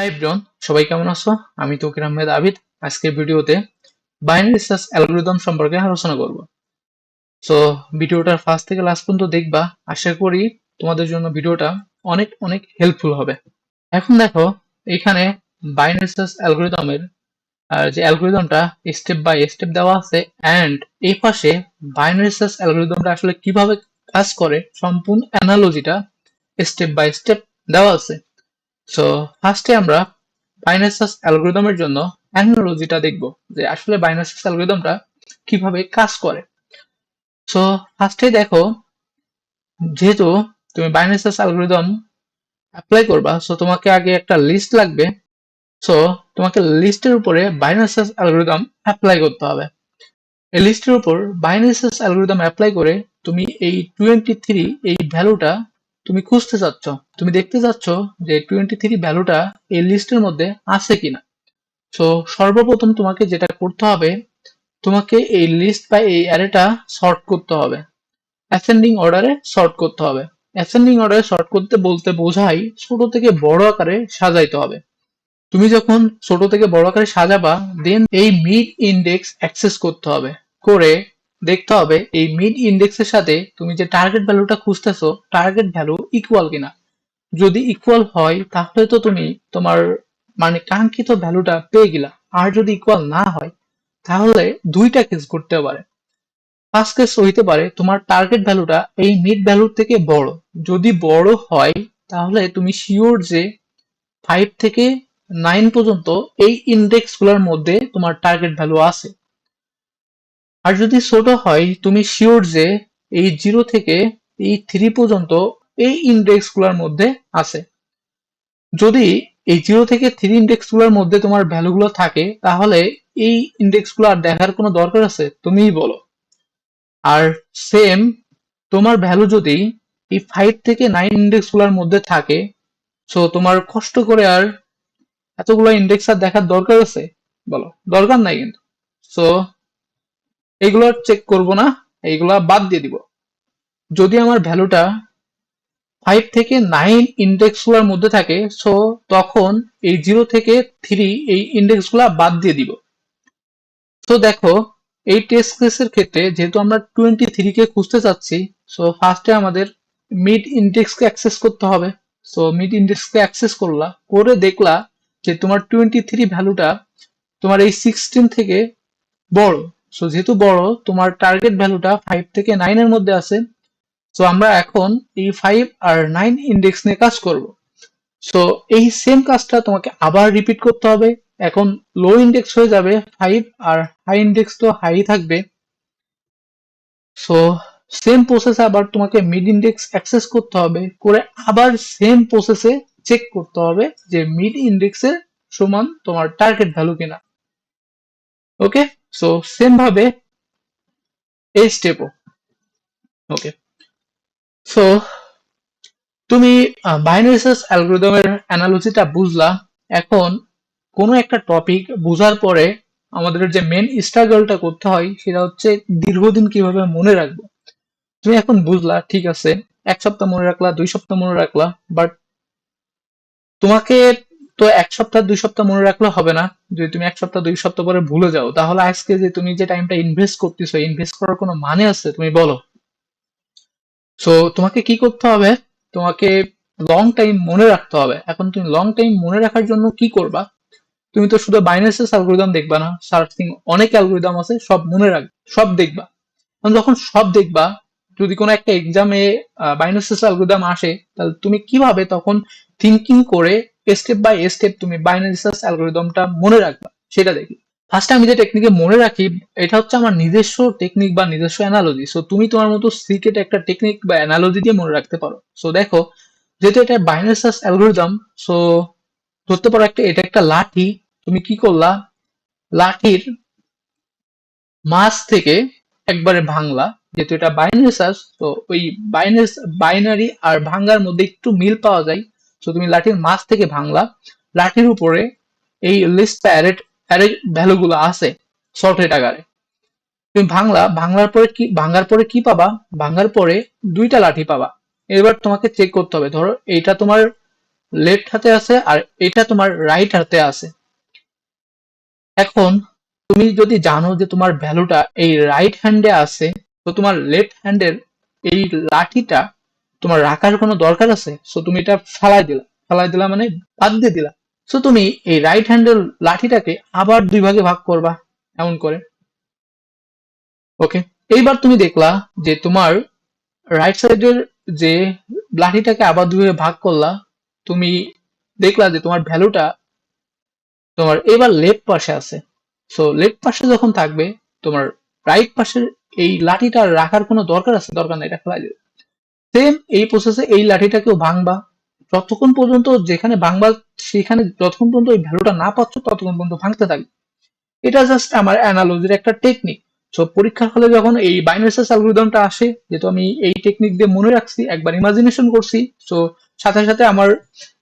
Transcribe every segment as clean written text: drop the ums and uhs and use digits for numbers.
Hi everyone, সবাই কেমন আছো? আমি তৌকির আহমেদ আবিদ। আজকের ভিডিওতে বাইনারি সার্চ অ্যালগরিদম সম্পর্কে আলোচনা করব। সো ভিডিওটার ফার্স্ট থেকে লাস্ট পর্যন্ত দেখবা। আশা করি তোমাদের জন্য ভিডিওটা অনেক অনেক হেল্পফুল হবে। এখন দেখো, এখানে বাইনারি সার্চ অ্যালগরিদমের যে অ্যালগরিদমটা স্টেপ বাই স্টেপ দেওয়া আছে, অ্যান্ড এই পাশে বাইনারি সার্চ অ্যালগরিদমটা আসলে কিভাবে কাজ করে সম্পূর্ণ অ্যানালজিটা স্টেপ বাই স্টেপ দেওয়া আছে। সো ফার্স্টে আমরা বাইনারি সার্চ অ্যালগরিদমের জন্য অ্যানালজিটা দেখব যে আসলে বাইনারি সার্চ অ্যালগরিদমটা কিভাবে কাজ করে। সো ফার্স্টে দেখো, যেহেতু তুমি বাইনারি সার্চ অ্যালগরিদম অ্যাপ্লাই করবা, সো তোমাকে আগে একটা লিস্ট লাগবে। সো তোমাকে লিস্টের উপরে বাইনারি সার্চ অ্যালগরিদম অ্যাপ্লাই করতে হবে। এই লিস্টের উপর বাইনারি সার্চ অ্যালগরিদম অ্যাপ্লাই করে তুমি এই 23 এই ভ্যালুটা তুমি খুঁজতে চাচ্ছ, তুমি দেখতে চাচ্ছ যে 23 ভ্যালুটা এই লিস্টের মধ্যে আছে কিনা। সো সর্বপ্রথম তোমাকে যেটা করতে হবে, তোমাকে এই লিস্ট বা এই অ্যারেটা সর্ট করতে হবে, অ্যাসেন্ডিং অর্ডারে সর্ট করতে হবে। অ্যাসেন্ডিং অর্ডারে সর্ট করতে বলতে বোঝাই ছোট থেকে বড় আকারে সাজাইতে হবে। তুমি যখন ছোট থেকে বড় আকারে সাজাবা, দেন এই মিড ইন্ডেক্স অ্যাক্সেস করতে হবে, করে দেখতে হবে এই মিড ইন্ডেক্সের সাথে তুমি যে টার্গেট ভ্যালুটা খুঁজতেছো টার্গেট ভ্যালু ইকুয়াল কিনা। যদি ইকুয়াল হয় তাহলে তো তুমি তোমার মানে কাঙ্ক্ষিত ভ্যালুটা পেয়ে গেলা। আর যদি ইকুয়াল না হয় তাহলে দুইটা কেস করতে পারে। ফার্স্ট কেস হইতে পারে তোমার টার্গেট ভ্যালুটা এই মিড ভ্যালুর থেকে বড়। যদি বড় হয় তাহলে তুমি শিওর যে 5 থেকে 9 পর্যন্ত এই ইন্ডেক্স গুলোর মধ্যে তোমার টার্গেট ভ্যালু আছে। আর যদি ছোট হয় তুমি শিওর যে এই 0 থেকে এই 3 পর্যন্ত এই ইন্ডেক্স গুলোর মধ্যে আছে। যদি এই 0 থেকে 3 ইন্ডেক্স গুলোর মধ্যে তোমার ভ্যালুগুলো থাকে তাহলে এই ইন্ডেক্স গুলো আর দেখার কোনো দরকার আছে? তুমিই বলো। আর সেম, তোমার ভ্যালু যদি এই 5 থেকে 9 ইন্ডেক্স গুলোর মধ্যে থাকে, সো তোমার কষ্ট করে আর এতগুলো ইন্ডেক্স আর দেখার দরকার আছে? বলো, দরকার নাই কিন্তু। সো এইগুলো চেক করব না, এইগুলা বাদ দিয়ে দিব। যদি আমার ভ্যালুটা 5 থেকে 9 ইন্ডেক্স গুলোর মধ্যে থাকে, সো তখন এই 0 থেকে 3 এই ইন্ডেক্স গুলা বাদ দিয়ে দিব। তো দেখো, এই টেস্ট কেসের ক্ষেত্রে যেহেতু আমরা 23 কে খুঁজতে চাচ্ছি, সো ফার্স্টে আমাদের মিড ইন্ডেক্স কে অ্যাক্সেস করতে হবে। সো মিড ইন্ডেক্স কে অ্যাক্সেস করলা, করে দেখলা যে তোমার 23 ভ্যালুটা তোমার এই 16 থেকে বড়। সো যেহেতু বড়, তোমার টার্গেট ভ্যালুটা 5 থেকে 9 এর মধ্যে আছে। সো আমরা এখন এই 5 আর 9 ইন্ডেক্স নিয়ে কাজ করব। সো এই সেম কাজটা তোমাকে আবার রিপিট করতে হবে। এখন লো ইন্ডেক্স হয়ে যাবে 5 আর হাই ইন্ডেক্স তো হাই থাকবে। সো সেম প্রসেসে আবার তোমাকে মিড ইন্ডেক্স অ্যাক্সেস করতে হবে, করে আবার সেম প্রসেসে চেক করতে হবে যে মিড ইন্ডেক্সের সমান তোমার টার্গেট ভ্যালু কিনা। ওকে, সো সেম ভাবে এই স্টেপও। ওকে, সো তুমি বাইনারি সার্চ অ্যালগরিদমের অ্যানালজিটা বুঝলা। এখন কোনো একটা টপিক বোঝার পরে আমাদের যে মেন স্ট্রাগলটা করতে হয় সেটা হচ্ছে দীর্ঘদিন কিভাবে মনে রাখবো। তুমি এখন বুঝলা, ঠিক আছে, 1 সপ্তাহ মনে রাখলা, 2 সপ্তাহ মনে রাখলা, বাট তোমাকে তো 1 সপ্তাহ 2 সপ্তাহ মনে রাখলে হবে না। যদি তুমি 1 সপ্তাহ 2 সপ্তাহ পরে ভুলে যাও তাহলে আজকে যে তুমি যে টাইমটা ইনভেস্ট করতেছো, ইনভেস্ট করার কোনো মানে আছে? তুমি বলো। সো তোমাকে কি করতে হবে, তোমাকে লং টাইম মনে রাখতে হবে। এখন তুমি লং টাইম মনে রাখার জন্য কি করবা? তুমি তো শুধু বাইনারি সার্চ অ্যালগরিদম দেখবা না, সার্চিং অনেক অ্যালগরিদম আছে, সব মনে রাখবে, সব দেখবা। এখন যখন সব দেখবা, যদি কোনো একটা এক্সামে বাইনারি সার্চ অ্যালগরিদম আসে, তাহলে তুমি কিভাবে তখন থিঙ্কিং করে স্টেপ বাই স্টেপ তুমি বাইনারি সার্চ অ্যালগরিদমটা মনে রাখবা সেটা দেখি। ফার্স্টে আমি যে টেকনিকে মনে রাখি, এটা হচ্ছে আমার নিজস্ব টেকনিক বা নিজস্ব অ্যানালজি। সো তুমি তোমার মতো সিক্রেট একটা টেকনিক বা অ্যানালজি দিয়ে মনে রাখতে পারো। সো দেখো, যেহেতু এটা বাইনারি সার্চ অ্যালগরিদম, সো ধরতে পারো এটা একটা লাঠি। তুমি কি করলা, লাঠির মাছ থেকে একবারে ভাঙলা। যেহেতু এটা বাইনারি সার্চ, তো ওই বাইনারি আর ভাঙ্গার মধ্যে একটু মিল পাওয়া যায়। তো তুমি লাঠির মাছ থেকে ভাঙলা, লাঠির উপরে এই লিস্ট অ্যারে ভ্যালু গুলো আছে সর্টেড আকারে। তুমি ভাঙলা, ভাঙার পরে কি পাবা? ভাঙার পরে দুইটা লাঠি পাবা। এবার তোমাকে চেক করতে হবে, ধরো এইটা তোমার লেফট হাতে আছে আর এটা তোমার রাইট হাতে আছে। এখন তুমি যদি জানো যে তোমার ভ্যালুটা এই রাইট হ্যান্ডে আছে, তো তোমার লেফট হ্যান্ডের এই লাঠিটা তোমার রাখার কোনো দরকার আছে? সো তুমি এটা ফালাই দিলা মানে বাদ দিয়ে দিলা। সো তুমি এই রাইট হ্যান্ডের লাঠিটাকে আবার দুই ভাগে ভাগ করবা এমন করে। ওকে, এইবার তুমি দেখলা যে তোমার রাইট সাইডের যে লাঠিটাকে আবার দুই ভাগে ভাগ করলা, তুমি দেখলা যে তোমার ভ্যালুটা তোমার এবার লেফট পাশে আছে। সো লেফট পাশে যখন থাকবে, তোমার রাইট পাশের এই লাঠিটা রাখার কোনো দরকার আছে? দরকার নাই, এটা ফেলাই দিবে। সেম এই প্রসেসে এই লাঠিটাকেও ভাঙবা, যতক্ষণ পর্যন্ত যেখানে ভাঙবা সেখানে যতক্ষণ পর্যন্ত ওই ভ্যালুটা না পাচ্ছ ততক্ষণ পর্যন্ত ভাঙতে থাকবে। এটা জাস্ট আমার অ্যানালজির একটা টেকনিক। সো পরীক্ষার হলে যখন এই বাইনারি সার্চ অ্যালগরিদমটা আসে, যেহেতু আমি এই টেকনিক দিয়ে মনে রাখছি, একবার ইমাজিনেশন করছি, সো সাথে সাথে আমার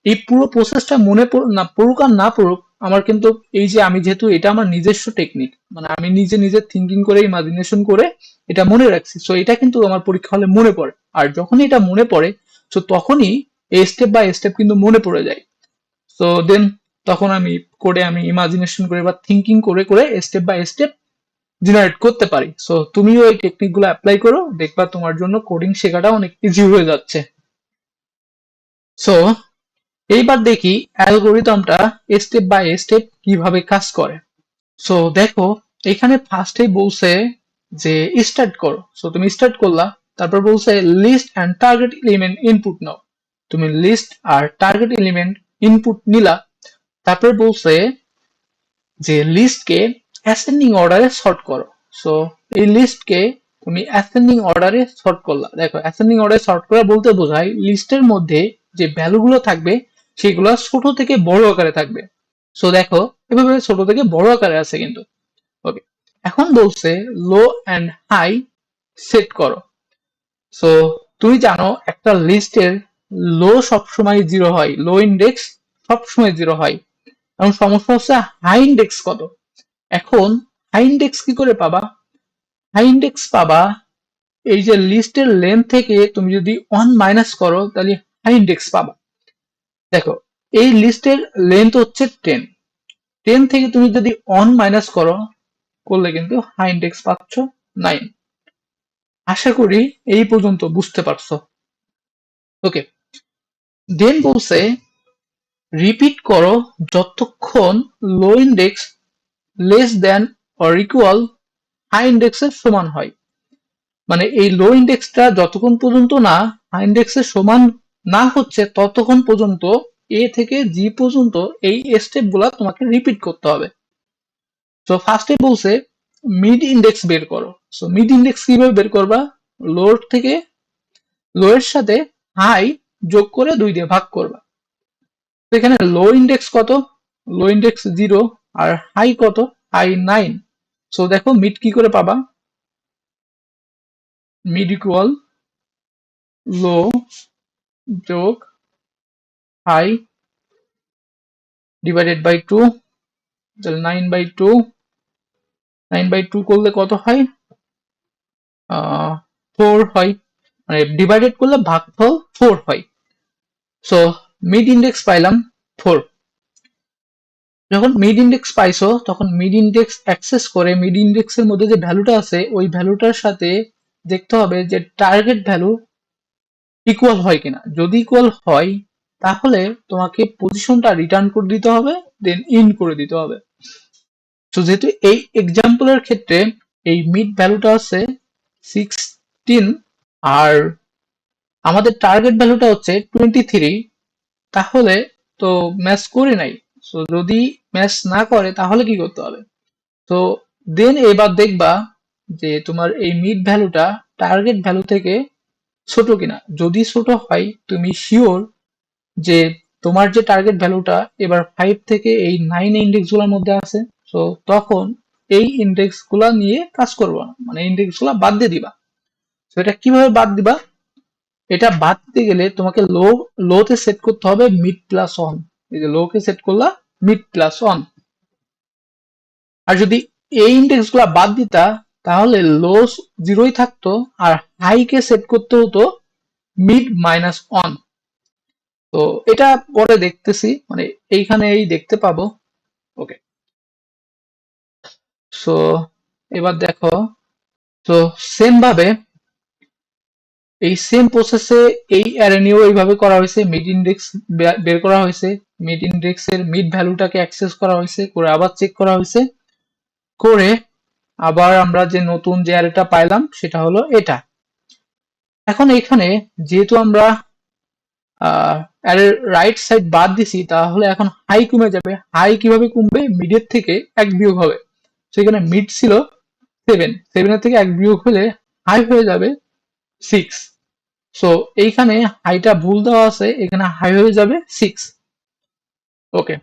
এই পুরো প্রসেসটা মনে না পড়ুক আর না পড়ুক, আমার কিন্তু এই যে আমি যেহেতু এটা আমার নিজস্ব টেকনিক, মানে আমি নিজে নিজে থিঙ্কিং করে ইমাজিনেশন করে এটা মনে রাখছি, সো এটা কিন্তু আমার পরীক্ষা হলে মনে পড়ে। আর যখনই এটা মনে পড়ে, সো তখনই এই স্টেপ বাই স্টেপ কিন্তু মনে পড়ে যায়। সো দেন তখন আমি কোডে আমি ইমাজিনেশন করে বা থিঙ্কিং করে করে স্টেপ বাই স্টেপ জেনারেট করতে পারি। সো তুমিও এই টেকনিক গুলো অ্যাপ্লাই করো, দেখবা তোমার জন্য কোডিং শেখাটা অনেক ইজি হয়ে যাচ্ছে। সো এইবার দেখি অ্যালগোরিদমটা স্টেপ বাই স্টেপ কিভাবে কাজ করে। সো দেখো, এখানে ফার্স্টেই বলছে যে স্টার্ট করো। সো তুমি স্টার্ট করলা, তারপর বলছে list and target element input নাও। তুমি লিস্ট আর টার্গেট এলিমেন্ট ইনপুট নিলা, তারপর বলছে যে লিস্টকে অ্যাসেন্ডিং অর্ডারে সর্ট করো। সো এই লিস্টকে তুমি অ্যাসেন্ডিং অর্ডারে সর্ট করলা। দেখো, অ্যাসেন্ডিং অর্ডারে সর্ট করা বলতে বোঝায় লিস্টের মধ্যে যে ভ্যালুগুলো থাকবে সেগুলো ছোট থেকে বড় আকারে থাকবে। সো দেখো, এভাবে ছোট থেকে বড় আকারে আছে কিন্তু। ওকে, এখন বলছে লো অ্যান্ড হাই সেট করো। সো তুমি জানো একটা লিস্টের লো সবসময় জিরো হয়, লো ইন্ডেক্স সবসময় জিরো হয়। এখন সমস্যা হচ্ছে হাই ইন্ডেক্স কত। এখন হাই ইন্ডেক্স কি করে পাবা? হাই ইন্ডেক্স পাবা এই যে লিস্টের লেন্থ থেকে তুমি যদি 1 মাইনাস করো তাহলে হাই ইন্ডেক্স পাবা। দেখো, এই লিস্টের লেন্থ হচ্ছে 10, 10 থেকে তুমি যদি 1 মাইনাস করো করলে কিন্তু হাই ইন্ডেক্স পাচ্ছ 9। আশা করি এই পর্যন্ত বুঝতে পারছো। ওকে, দেন বলছে রিপিট করো যতক্ষণ low index less than or equal high ইন্ডেক্সের সমান হয়। মানে এই লো ইন্ডেক্সটা যতক্ষণ পর্যন্ত না হাই ইন্ডেক্সের সমান না হচ্ছে ততক্ষণ পর্যন্ত এ থেকে জি পর্যন্ত এই স্টেপ গুলা তোমাকে রিপিট করতে হবে। তো ফার্স্টে বলছে মিড ইন্ডেক্স বের করো। সো মিড ইন্ডেক্স কিভাবে বের করবা? লোর থেকে লো এর সাথে হাই যোগ করে 2 দিয়ে ভাগ করবা। তো এখানে লো ইন্ডেক্স কত? লো ইন্ডেক্স 0 আর হাই কত? হাই 9। সো দেখো মিড কি করে পাবা? মিড ইকুয়াল লো যোগ হাই ডিভাইডেড বাই 2, তাহলে 9/2। 9/2 করলে কত হয়? 4 হয়, মানে ডিভাইডেড করলে ভাগফল 4 হয়। সো মিড ইন্ডেক্স পাইলাম 4। যখন মিড ইন্ডেক্স পাইছো তখন মিড ইন্ডেক্স অ্যাক্সেস করে মিড ইন্ডেক্সের মধ্যে যে ভ্যালুটা আছে ওই ভ্যালুটার সাথে দেখতে হবে যে টার্গেট ভ্যালু ইকুয়াল হয় কিনা। যদি ইকুয়াল হয় তাহলে তোমাকে পজিশনটা রিটার্ন করে দিতে হবে, দেন ইন করে দিতে হবে। তো যেহেতু এই এক্সাম্পলের ক্ষেত্রে এই মিড ভ্যালুটা আছে 16 আর আমাদের টার্গেট ভ্যালুটা হচ্ছে 23, তাহলে তো ম্যাচ করে নাই। সো যদি ম্যাচ না করে তাহলে কি করতে হবে? তো দেন এবার দেখবা যে তোমার এই মিড ভ্যালুটা টার্গেট ভ্যালু থেকে ছোট কিনা। যদি ছোট হয় তুমি শিওর যে তোমার যে টার্গেট ভ্যালুটা এবার 5 থেকে এই 9 ইন্ডেক্স গুলোর মধ্যে আছে। সো তখন এই ইন্ডেক্স গুলা নিয়ে কাজ করবো না, মানে ইন্ডেক্স গুলা বাদ দিয়ে দিবা। তো এটা কিভাবে বাদ দিবা? এটা বাদ দিতে গেলে তোমাকে লোতে সেট করতে হবে মিড প্লাস অন। এই যে লোকে সেট করলা মিড প্লাস অন। আর যদি এই ইন্ডেক্স গুলা বাদ দিতা তাহলে লো 0ই থাকতো আর হাই কে সেট করতে হতো মিড মাইনাস অন। তো এটা পরে দেখতেছি, মানে এইখানেই দেখতে পাবো। ওকে, সো এবার দেখো, তো সেম ভাবে এই সেম প্রসেসে এই অ্যারে নিয়েও এইভাবে করা হয়েছে। মিড ইন্ডেক্স বের করা হয়েছে, মিড ইন্ডেক্সের মিড ভ্যালুটাকে অ্যাক্সেস করা হয়েছে, করে আবার চেক করা হয়েছে, করে আবার আমরা যে নতুন যে অ্যারেটা পাইলাম সেটা হলো এটা। এখন এখানে যেহেতু আমরা অ্যারের রাইট সাইড বাদ দিছি, তাহলে এখন হাই কমে যাবে। হাই কিভাবে কমবে? মিডের থেকে এক বিয়োগ হবে। সেখানে মিড ছিল 7, 7-এর থেকে এক বিয়োগ হলে হাই হয়ে যাবে 6। সো এইখানে হাইটা ভুল দেওয়া আছে, এখানে হাই হয়ে যাবে 6। ওকে,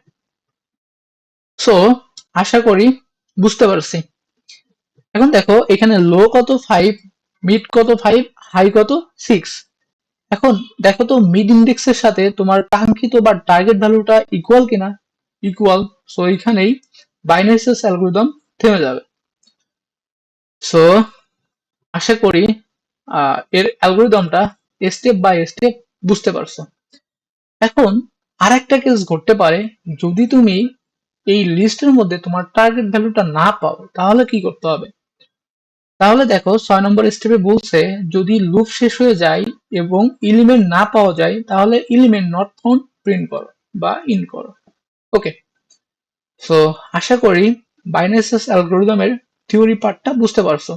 সো আশা করি বুঝতে পারছি। এখন দেখো এখানে লো কত 5, মিড কত 5, হাই কত 6। এখন দেখো তো মিড ইন্ডেক্সের সাথে তোমার কাঙ্ক্ষিত বা টার্গেট ভ্যালুটা ইকুয়াল কিনা। ইকুয়াল। সো এইখানেই বাইনারি সার্চ অ্যালগরিদম থেমে যাবে। সো আশা করি এর অ্যালগরিদমটা স্টেপ বাই স্টেপ বুঝতে পারছো। এখন আরেকটা কেস ঘটতে পারে, যদি তুমি এই লিস্টের মধ্যে তোমার টার্গেট ভ্যালুটা না পাও, তাহলে কি করতে হবে? তাহলে দেখো 6 নম্বর স্টেপে বলছে, যদি লুপ শেষ হয়ে যায় এবং এলিমেন্ট না পাওয়া যায়, তাহলে এলিমেন্ট নট ফাউন্ড প্রিন্ট করো বা ইন করো। ওকে, সো আশা করি বাইনারি সার্চ অ্যালগরিদমের থিওরি পার্টটা বুঝতে পারছো।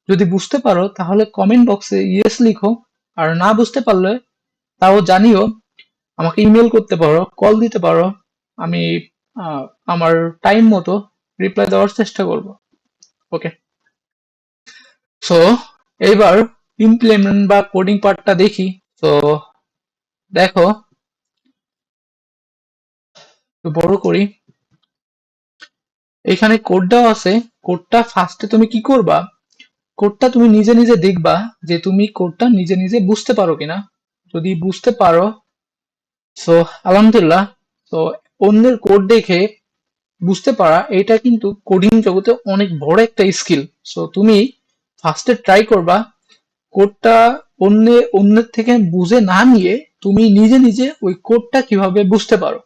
যদি বুঝতে পারো তাহলে কমেন্ট বক্সে ইয়েস লিখো, আর না বুঝতে পারলে তাও জানিও। আমাকে ইমেল করতে পারো, কল দিতে পারো। আমি আহ, আমার টাইম মতো রিপ্লাই দেওয়ার চেষ্টা করব। ওকে, সো এইবার ইমপ্লিমেন্ট বা কোডিং পার্টটা দেখি। তো দেখো, একটু বড় করি। এখানে কোড দেওয়া আছে। কোডটা ফার্স্টে তুমি কি করবা? কোডটা তুমি নিজে নিজে দেখবা যে তুমি কোডটা নিজে নিজে বুঝতে পারো কিনা। যদি বুঝতে পারো, সো আলহামদুলিল্লাহ। তো অন্যের কোড দেখে বুঝতে পারা, এটা কিন্তু কোডিং জগতে অনেক বড় একটা স্কিল। সো তুমি ফার্স্টে ট্রাই করবা কোডটা অন্যের থেকে বুঝে না নিয়ে তুমি নিজে নিজে ওই কোডটা কিভাবে বুঝতে পারো।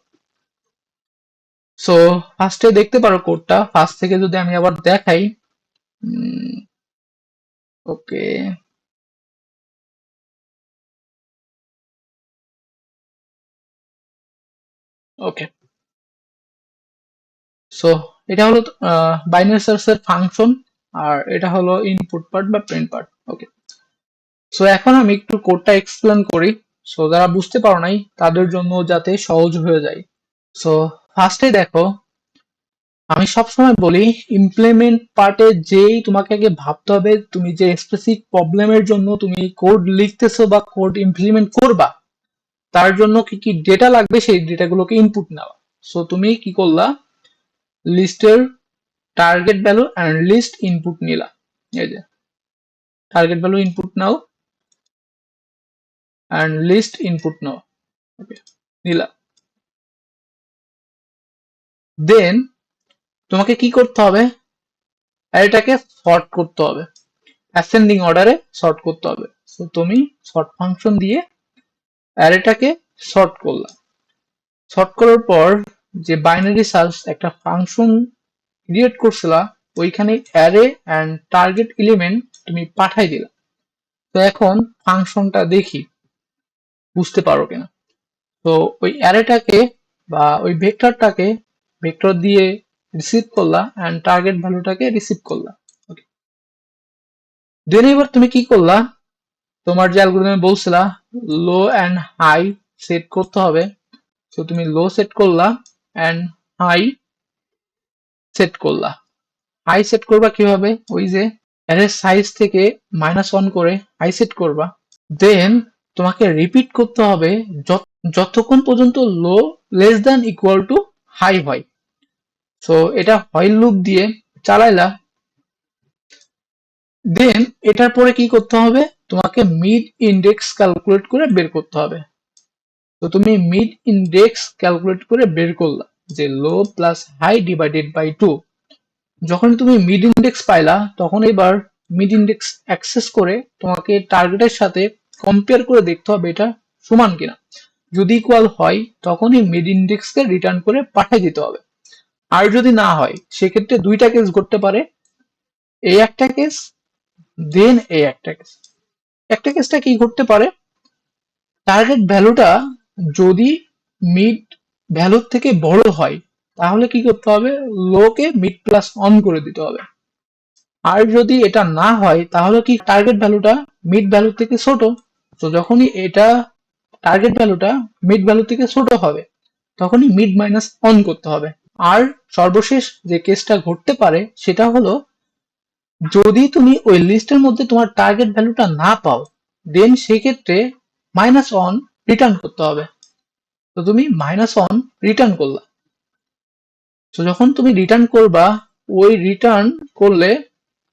সো ফার্স্টে দেখতে পারো কোডটা। ফার্স্ট থেকে যদি আমি আবার দেখাই, ওকে, ওকে, সো এটা হলো বাইনারি সার্চ এর ফাংশন, আর এটা হলো ইনপুট পার্ট বা প্রিন্ট পার্ট। ওকে, সো এখন আমি একটু কোডটা এক্সপ্লেন করি, সো যারা বুঝতে পারো নাই তাদের জন্য যাতে সহজ হয়ে যায়। সো ফার্স্টে দেখো, আমি সবসময় বলি ইমপ্লিমেন্ট পার্টে যেই তোমাকে আগে ভাবতে হবে তুমি যে স্পেসিফিক প্রবলেমের জন্য তুমি কোড লিখতেছো বা কোড ইমপ্লিমেন্ট করবা, তার জন্য কি কি ডেটা লাগবে সেই ডেটাগুলোকে ইনপুট নেওয়া। সো তুমি কি করলা? লিস্টের target value and list input নিলা। এই যে টার্গেট ভ্যালু ইনপুট নাও এন্ড লিস্ট ইনপুট নাও। ওকে, নিলা। দেন তোমাকে কি করতে হবে? এটাকে সর্ট করতে হবে, অ্যাসেন্ডিং অর্ডারে সর্ট করতে হবে। সো তুমি সর্ট ফাংশন দিয়ে অ্যারেটাকে সর্ট করলা। সর্ট করার পর যে বাইনারি সার্চ একটা ফাংশন ক্রিয়েট করছিলা, ওইখানে অ্যারে এন্ড টার্গেট এলিমেন্ট তুমি পাঠাই দিলা। তো এখন ফাংশনটা দেখি বুঝতে পারো কিনা। তো ওই অ্যারেটাকে বা ওই ভেক্টরটাকে ভেক্টর দিয়ে রিসিভ করলা এন্ড টার্গেট ভ্যালুটাকে রিসিভ করলা। ওকে, দেন এবার তুমি কি করলা? তোমার যে অ্যালগরিদমে বলছিলা লো এন্ড হাই সেট করতে হবে, তো তুমি লো সেট করলা এন্ড হাই সেট করলা। হাই সেট করবা কিভাবে? ওই যে অ্যারে সাইজ থেকে -1 করে হাই সেট করবা। দেন তোমাকে রিপিট করতে হবে যতক্ষণ পর্যন্ত low less than equal to high হয়। সো এটা হোয়াইল লুপ দিয়ে চালাইলা। দেন এটার পরে কি করতে হবে? তোমাকে মিড ইন্ডেক্স ক্যালকুলেট করে বের করতে হবে। তো তুমি মিড ইন্ডেক্স ক্যালকুলেট করে বের করলা যে লো প্লাস হাই ডিভাইডেড বাই 2। যখন তুমি মিড ইন্ডেক্স পাইলা, তখন এবার মিড ইন্ডেক্স অ্যাক্সেস করে তোমাকে টার্গেটের সাথে কম্পেয়ার করে দেখতে হবে এটা সমান কিনা। যদি ইকুয়াল হয় তখনই মিড ইন্ডেক্সকে রিটার্ন করে পাঠিয়ে দিতে হবে। আর যদি না হয় সেক্ষেত্রে দুইটা কেস ঘটতে পারে, এই একটা কেস দেন এই একটা কেস। একটা কেসটা কি ঘটতে পারে, টার্গেট ভ্যালুটা যদি মিড ভ্যালুর থেকে বড় হয় তাহলে কি করতে হবে, লোকে মিড প্লাস অন করে দিতে হবে। আর যদি এটা না হয় তাহলে কি টার্গেট ভ্যালুটা মিড ভ্যালুর থেকে ছোট, তো যখনই এটা টার্গেট ভ্যালুটা মিড ভ্যালু থেকে ছোট হবে তখনই মিড মাইনাস অন করতে হবে। আর সর্বশেষ যে কেসটা ঘটতে পারে সেটা হলো, যদি তুমি ওই লিস্টের মধ্যে তোমার টার্গেট ভ্যালুটা না পাও দেন সেক্ষেত্রে মাইনাস অন রিটার্ন করতে হবে। তো তুমি মাইনাস অন রিটার্ন করলা, তো যখন তুমি রিটার্ন করবা ওই রিটার্ন করলে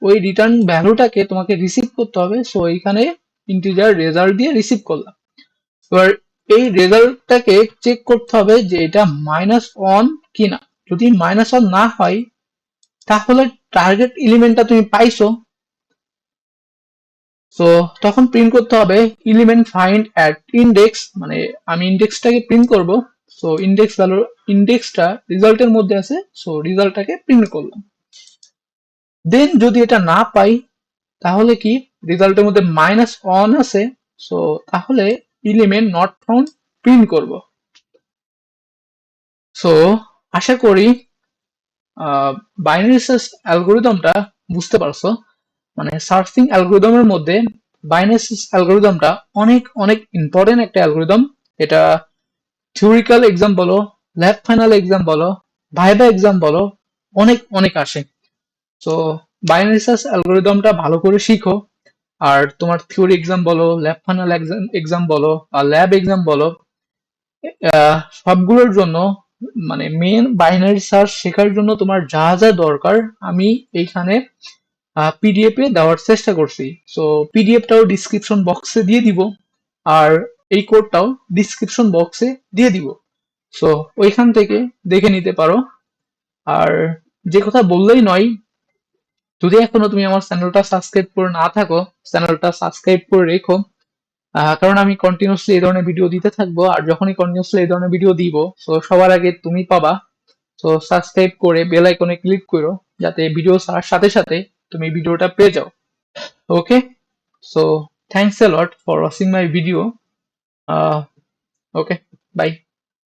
ওই রিটার্ন ভ্যালুটাকে তোমাকে রিসিভ করতে হবে। সো এইখানে ইন্টিজার রেজাল্ট দিয়ে রিসিভ করলাম। এবার এই রেজাল্টটাকে চেক করতে হবে যে এটা মাইনাস অন কিনা। যদি মাইনাস অন না হয় তাহলে টার্গেট এলিমেন্টটা তুমি পাইছো। সো তখন প্রিন্ট করতে হবে এলিমেন্ট ফাইন্ড অ্যাট ইন্ডেক্স, মানে আমি ইন্ডেক্সটাকে প্রিন্ট করব। সো ইন্ডেক্স ভ্যালু ইন্ডেক্সটা রেজাল্টের মধ্যে আছে, সো রেজাল্টটাকে প্রিন্ট করলাম। দেন যদি এটা না পাই তাহলে কি রেজাল্টের মধ্যে মাইনাস অন আছে, সো তাহলে এলিমেন্ট নট ফাউন্ড প্রিন্ট করব। সো আশা করি বাইনারি সার্চ অ্যালগোরিদমটা বুঝতে পারছো। মানে সার্চিং অ্যালগোরিদমের মধ্যে বাইনারি সার্চ অ্যালগোরিদমটা অনেক অনেক ইম্পর্টেন্ট একটা অ্যালগোরিদম। এটা থিওরিক্যাল এক্সাম বলো, ল্যাব ফাইনাল এক্সাম বলো, ভাইভা এক্সাম বলো, অনেক অনেক আসে। তো বাইনারি সার্চ অ্যালগোরিদমটা ভালো করে শিখো। আর তোমার থিওরি এক্সাম বলো, ল্যাব ফাইনাল এক্সাম বলো, আর ল্যাব এক্সাম বলো, সবগুলোর জন্য মানে মেন বাইনারি সার্চ শেখার জন্য তোমার যা যা দরকার আমি এইখানে পিডিএফ এ দেওয়ার চেষ্টা করছি। সো পিডিএফটাও ডিসক্রিপশন বক্সে দিয়ে দিব, আর এই কোডটাও ডিসক্রিপশন বক্সে দিয়ে দিব। সো ওইখান থেকে দেখে নিতে পারো। আর যে কথা বললেই নয়, যদি এখনো তুমি আমার চ্যানেলটা সাবস্ক্রাইব করে না থাকো চ্যানেলটা সাবস্ক্রাইব করে রেখো। কারণ আমি কন্টিনিউসলি এই ধরনের ভিডিও দিতে থাকবো, আর যখনই কন্টিনিউসলি এই ধরনের ভিডিও দিব তো সবার আগে তুমি পাবা। তো সাবস্ক্রাইব করে বেল আইকনে ক্লিক করো যাতে ভিডিও ছাড়ার সাথে সাথে তুমি ভিডিওটা পেয়ে যাও। Okay, so thanks a lot for watching my video. Okay, by.